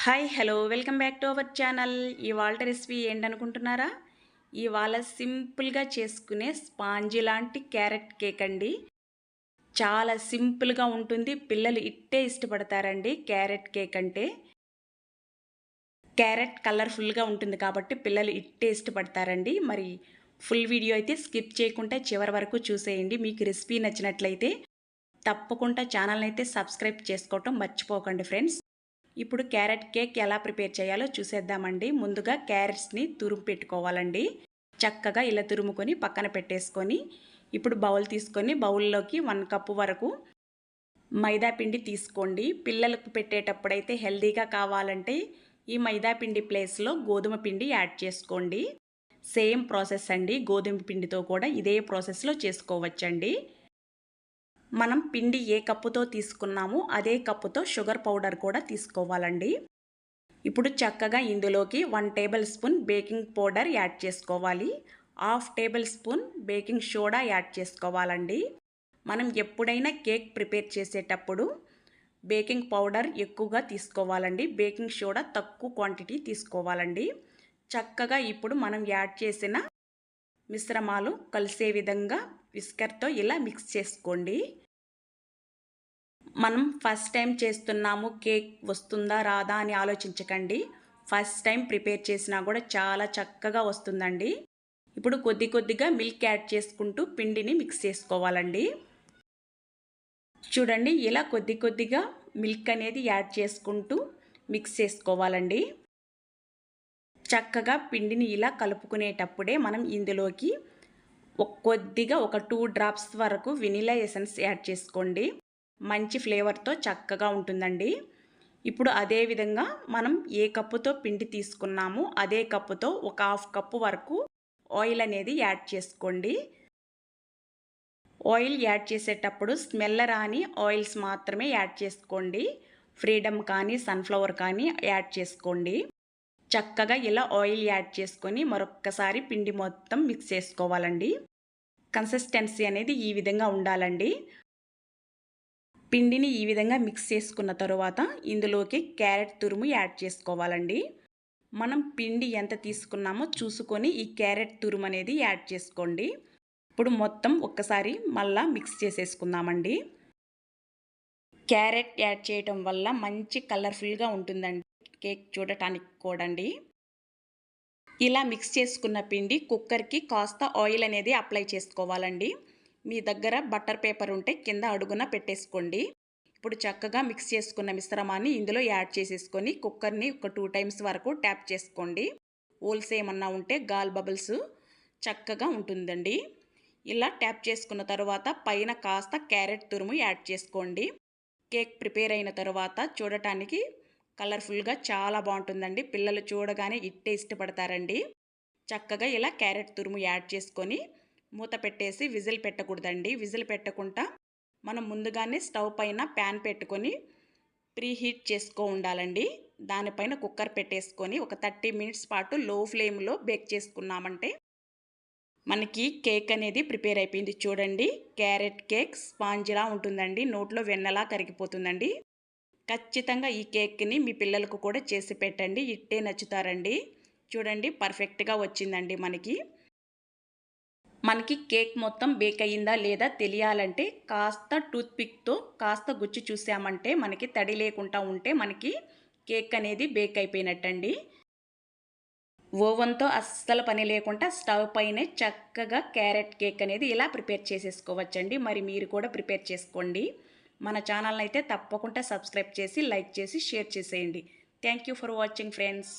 Hi hello welcome back to our channel. ఇవాళ recipe ఏంటనుకుంటున్నారా? ఇవాళ సింపుల్గా చేసుకునే స్పాంజీ లాంటి క్యారెట్ కేక్ అండి. చాలా సింపుల్గా ఉంటుంది, పిల్లలు ఇట్టే ఇష్టపడతారండి. క్యారెట్ కేక్ అంటే క్యారెట్ కలర్ఫుల్గా ఉంటుంది కాబట్టి పిల్లలు ఇట్టే ఇష్టపడతారండి. మరి ఫుల్ వీడియో అయితే స్కిప్ చేయకుండా చివరి వరకు చూసేయండి. మీకు రెసిపీ నచ్చినట్లయితే తప్పకుండా ఛానల్ని అయితే సబ్స్క్రైబ్ చేసుకోవటం మర్చిపోకండి ఫ్రెండ్స్. ఇప్పుడు క్యారెట్ కేక్ ఎలా ప్రిపేర్ చేయాలో చూసేద్దామండి. ముందుగా క్యారెట్స్ని తురుము పెట్టుకోవాలండి. చక్కగా ఇలా తురుముకొని పక్కన పెట్టేసుకొని ఇప్పుడు బౌల్ తీసుకొని బౌల్లోకి 1 కప్పు వరకు మైదా పిండి తీసుకోండి. పిల్లలకు పెట్టేటప్పుడైతే హెల్దీగా కావాలంటే ఈ మైదా పిండి ప్లేస్లో గోధుమ పిండి యాడ్ చేసుకోండి. సేమ్ ప్రాసెస్ అండి, గోధుమ పిండితో కూడా ఇదే ప్రాసెస్లో చేసుకోవచ్చండి. మనం పిండి ఏ కప్పుతో తీసుకున్నామో అదే కప్పుతో షుగర్ పౌడర్ కూడా తీసుకోవాలండి. ఇప్పుడు చక్కగా ఇందులోకి 1 table spoon baking powder add చేసుకోవాలి. 1/2 table spoon baking soda add చేసుకోవాలండి. మనం ఎప్పుడైనా కేక్ ప్రిపేర్ చేసేటప్పుడు బేకింగ్ పౌడర్ ఎక్కువగా తీసుకోవాలండి, బేకింగ్ సోడా తక్కువ క్వాంటిటీ తీసుకోవాలండి. చక్కగా ఇప్పుడు మనం యాడ్ చేసిన మిశ్రమాలు కలిసే విధంగా విస్కర్తో ఇలా మిక్స్ చేసుకోండి. మనం ఫస్ట్ టైం చేస్తున్నాము, కేక్ వస్తుందా రాదా అని ఆలోచించకండి. ఫస్ట్ టైం ప్రిపేర్ చేసినా కూడా చాలా చక్కగా వస్తుందండి. ఇప్పుడు కొద్ది కొద్దిగా మిల్క్ యాడ్ చేసుకుంటూ పిండిని మిక్స్ చేసుకోవాలండి. చూడండి, ఇలా కొద్ది కొద్దిగా మిల్క్ అనేది యాడ్ చేసుకుంటూ మిక్స్ చేసుకోవాలండి. చక్కగా పిండిని ఇలా కలుపుకునేటప్పుడే మనం ఇందులోకి కొద్దిగా ఒక 2 డ్రాప్స్ వరకు వెనిలా ఎసెన్స్ యాడ్ చేసుకోండి. మంచి ఫ్లేవర్తో చక్కగా ఉంటుందండి. ఇప్పుడు అదే విధంగా మనం ఏ కప్పుతో పిండి తీసుకున్నామో అదే కప్పుతో ఒక 1/2 కప్పు వరకు ఆయిల్ అనేది యాడ్ చేసుకోండి. ఆయిల్ యాడ్ చేసేటప్పుడు స్మెల్ రాని ఆయిల్స్ మాత్రమే యాడ్ చేసుకోండి. ఫ్రీడమ్ కానీ సన్ఫ్లవర్ కానీ యాడ్ చేసుకోండి. చక్కగా ఇలా ఆయిల్ యాడ్ చేసుకొని మరొక్కసారి పిండి మొత్తం మిక్స్ చేసుకోవాలండి. కన్సిస్టెన్సీ అనేది ఈ విధంగా ఉండాలండి. పిండిని ఈ విధంగా మిక్స్ చేసుకున్న తరువాత ఇందులోకి క్యారెట్ తురుము యాడ్ చేసుకోవాలండి. మనం పిండి ఎంత తీసుకున్నామో చూసుకొని ఈ క్యారెట్ తురుము అనేది యాడ్ చేసుకోండి. ఇప్పుడు మొత్తం ఒక్కసారి మళ్ళా మిక్స్ చేసేసుకుందామండి. క్యారెట్ యాడ్ చేయటం వల్ల మంచి కలర్ఫుల్గా ఉంటుందండి కేక్ చూడటానికి కూడా. ఇలా మిక్స్ చేసుకున్న పిండి కుక్కర్కి కాస్త ఆయిల్ అనేది అప్లై చేసుకోవాలండి. మీ దగ్గర బటర్ పేపర్ ఉంటే కింద అడుగున పెట్టేసుకోండి. ఇప్పుడు చక్కగా మిక్స్ చేసుకున్న మిశ్రమాన్ని ఇందులో యాడ్ చేసేసుకొని కుక్కర్ని ఒక 2 టైమ్స్ వరకు ట్యాప్ చేసుకోండి. హోల్స్ ఏమన్నా ఉంటే గాల్ బబుల్స్ చక్కగా ఉంటుందండి. ఇలా ట్యాప్ చేసుకున్న తర్వాత పైన కాస్త క్యారెట్ తురుము యాడ్ చేసుకోండి. కేక్ ప్రిపేర్ అయిన తర్వాత చూడటానికి కలర్ఫుల్గా చాలా బాగుంటుందండి. పిల్లలు చూడగానే ఇట్టే ఇష్టపడతారండి. చక్కగా ఇలా క్యారెట్ తురుము యాడ్ చేసుకొని మూత పెట్టేసి విజిల్ పెట్టకూడదండి. విజిల్ పెట్టకుండా మనం ముందుగానే స్టవ్ పైన ప్యాన్ పెట్టుకొని ప్రీహీట్ చేసుకో ఉండాలండి. దానిపైన కుక్కర్ పెట్టేసుకొని ఒక 30 మినిట్స్ పాటు లో ఫ్లేమ్లో బేక్ చేసుకున్నామంటే మనకి కేక్ అనేది ప్రిపేర్ అయిపోయింది. చూడండి, క్యారెట్ కేక్ స్పాంజిలా ఉంటుందండి, నోట్లో వెన్నలా కరిగిపోతుందండి. ఖచ్చితంగా ఈ కేక్ని మీ పిల్లలకు కూడా చేసి పెట్టండి, ఇట్టే నచ్చుతారండి. చూడండి, పర్ఫెక్ట్గా వచ్చిందండి. మనకి కేక్ మొత్తం బేక్ అయ్యిందా లేదా తెలియాలంటే కాస్త టూత్పిక్తో కాస్త గుచ్చి చూసామంటే మనకి తడి లేకుండా ఉంటే మనకి కేక్ అనేది బేక్ అయిపోయినట్టండి. ఓవెన్తో అస్సలు పని లేకుండా స్టవ్ పైనే చక్కగా క్యారెట్ కేక్ అనేది ఇలా ప్రిపేర్ చేసేసుకోవచ్చండి. మరి మీరు కూడా ప్రిపేర్ చేసుకోండి. మన ఛానల్ని అయితే తప్పకుండా సబ్స్క్రైబ్ చేసి లైక్ చేసి షేర్ చేసేయండి. Thank you for watching friends.